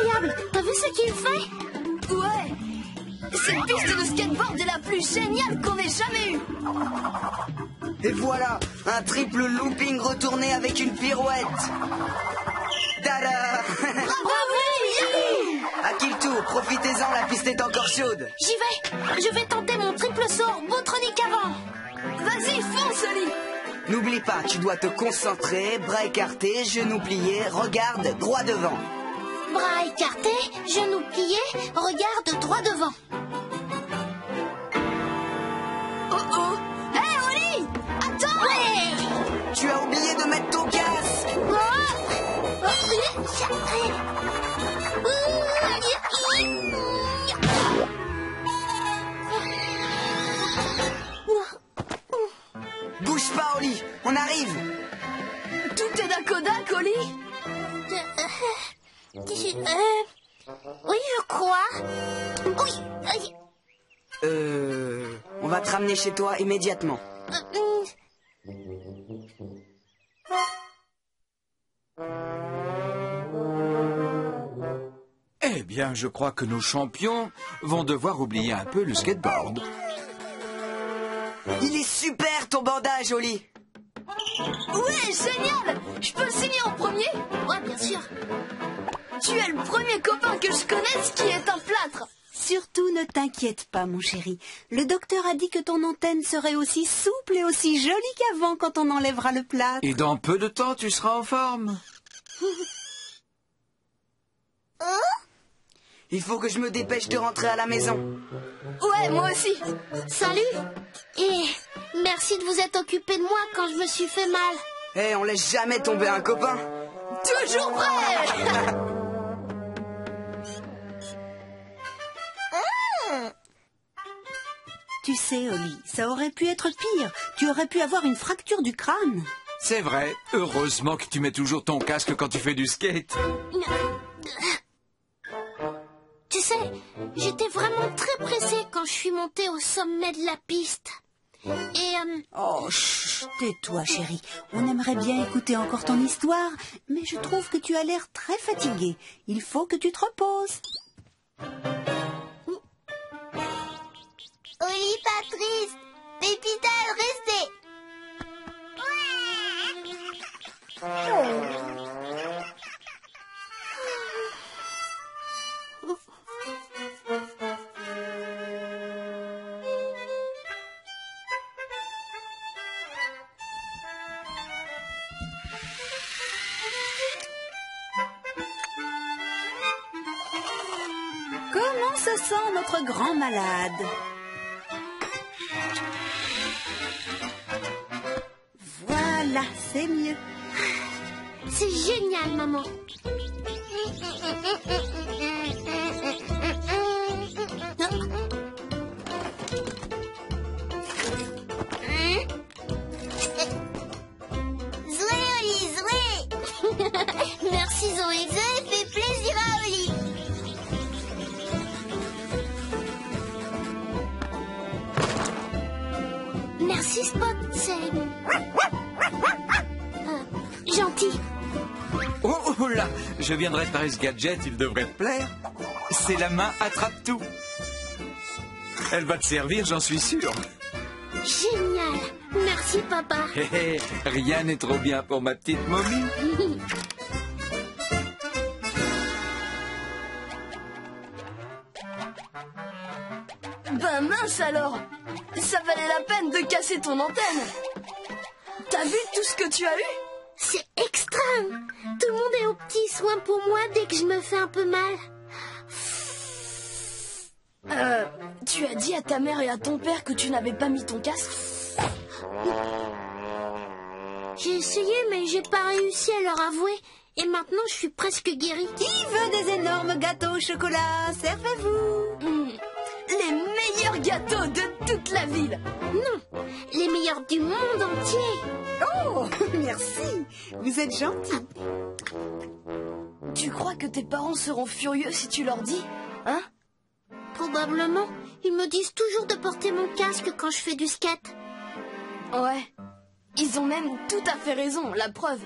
incroyable! T'as vu ce qu'il fait? Ouais! Cette piste de skateboard est la plus géniale qu'on ait jamais eue! Et voilà, un triple looping retourné avec une pirouette. Tada! Bravo! À qui le tour? Profitez-en, la piste est encore chaude. J'y vais! Je vais tenter mon triple saut Botronic avant! Vas-y, fonce, Oli! N'oublie pas, tu dois te concentrer, bras écartés, genoux pliés, regarde droit devant. Bras écartés, genoux pliés, regarde droit devant. Oh oh! Hé, Oli! Attends! Ouais. Tu as oublié de mettre ton casque. Bouge pas, Oli, on arrive. Tout est dacodac, Oli? Oui, je crois. Oui. On va te ramener chez toi immédiatement. Eh bien, je crois que nos champions vont devoir oublier un peu le skateboard. Il est super ton bandage, Oli. Ouais, génial! Je peux le signer en premier? Ouais, bien sûr. Tu es le premier copain que je connaisse qui est un plâtre. Surtout ne t'inquiète pas, mon chéri. Le docteur a dit que ton antenne serait aussi souple et aussi jolie qu'avant quand on enlèvera le plâtre. Et dans peu de temps, tu seras en forme. Il faut que je me dépêche de rentrer à la maison. Ouais, moi aussi. Salut. Et merci de vous être occupé de moi quand je me suis fait mal. Eh, on laisse jamais tomber un copain. Toujours prêt! Tu sais, Oli, ça aurait pu être pire. Tu aurais pu avoir une fracture du crâne. C'est vrai. Heureusement que tu mets toujours ton casque quand tu fais du skate. Tu sais, j'étais vraiment très pressée quand je suis montée au sommet de la piste. Et Oh, chut, tais-toi, chérie. On aimerait bien écouter encore ton histoire, mais je trouve que tu as l'air très fatiguée. Il faut que tu te reposes. Oli, Patrice, Pépita, restez. Comment se sent notre grand malade? Voilà, c'est mieux. C'est génial, maman. Zoé, Oli, Zoé. Merci, Zoé. Zoé fait plaisir à Oli. Merci, Spot. C'est gentil. Oh là, je viens de réparer ce gadget, il devrait te plaire. C'est la main attrape-tout. Elle va te servir, j'en suis sûr. Génial. Merci, papa. Hé hé, rien n'est trop bien pour ma petite momie. Ben mince alors! Ça valait la peine de casser ton antenne! T'as vu tout ce que tu as eu? C'est extrême. Tout le monde est aux petits soins pour moi dès que je me fais un peu mal. Tu as dit à ta mère et à ton père que tu n'avais pas mis ton casque? J'ai essayé, mais j'ai pas réussi à leur avouer. Et maintenant, je suis presque guérie. Qui veut des énormes gâteaux au chocolat? Servez-vous. Les meilleurs gâteaux de toute la ville! Non, les meilleurs du monde entier. Oh, merci. Vous êtes gentil. Tu crois que tes parents seront furieux si tu leur dis? Hein? Probablement. Ils me disent toujours de porter mon casque quand je fais du skate. Ouais. Ils ont même tout à fait raison, la preuve.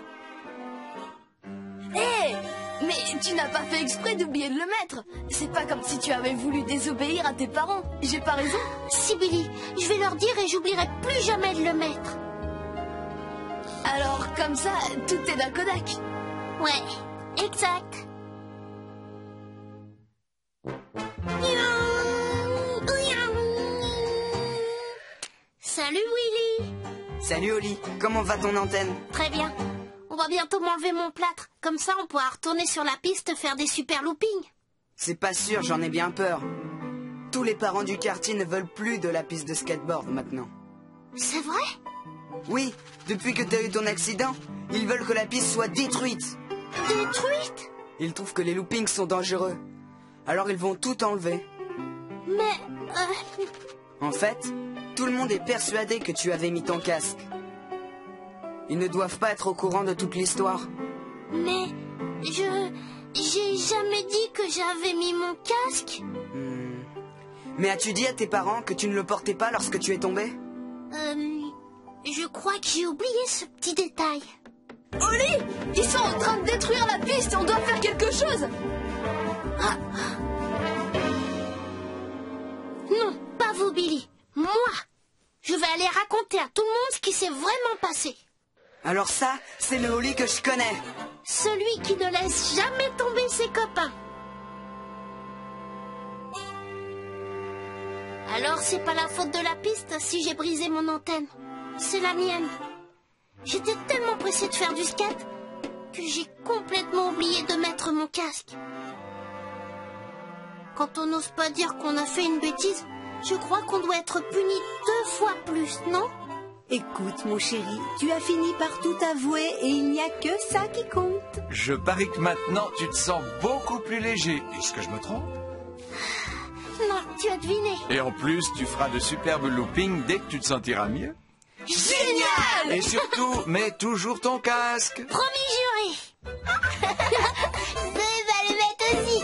Hé! Mais tu n'as pas fait exprès d'oublier de le mettre. C'est pas comme si tu avais voulu désobéir à tes parents. J'ai pas raison? Si, Billy, je vais leur dire et j'oublierai plus jamais de le mettre. Alors, comme ça, tout est d'un Kodak. Ouais, exact. Salut Willy. Salut Oli, comment va ton antenne? Très bien. On va bientôt m'enlever mon plâtre. Comme ça, on pourra retourner sur la piste faire des super loopings. C'est pas sûr, j'en ai bien peur. Tous les parents du quartier ne veulent plus de la piste de skateboard maintenant. C'est vrai? Oui, depuis que t'as eu ton accident, ils veulent que la piste soit détruite. Détruite? Ils trouvent que les loopings sont dangereux. Alors ils vont tout enlever. Mais... En fait, tout le monde est persuadé que tu avais mis ton casque. Ils ne doivent pas être au courant de toute l'histoire. Mais... J'ai jamais dit que j'avais mis mon casque. Mais as-tu dit à tes parents que tu ne le portais pas lorsque tu es tombé? Je crois que j'ai oublié ce petit détail. Oli, ils sont en train de détruire la piste. On doit faire quelque chose. Ah. Non, pas vous, Billy. Moi. Je vais aller raconter à tout le monde ce qui s'est vraiment passé. Alors ça, c'est le Oli que je connais. Celui qui ne laisse jamais tomber ses copains. Alors c'est pas la faute de la piste si j'ai brisé mon antenne. C'est la mienne. J'étais tellement pressée de faire du skate que j'ai complètement oublié de mettre mon casque. Quand on n'ose pas dire qu'on a fait une bêtise, je crois qu'on doit être puni 2 fois plus, non? Écoute, mon chéri, tu as fini par tout avouer et il n'y a que ça qui compte. Je parie que maintenant, tu te sens beaucoup plus léger. Est-ce que je me trompe? Non, tu as deviné. Et en plus, tu feras de superbes loopings dès que tu te sentiras mieux. Génial! Et surtout, mets toujours ton casque. Promis juré. Buzz va le mettre aussi.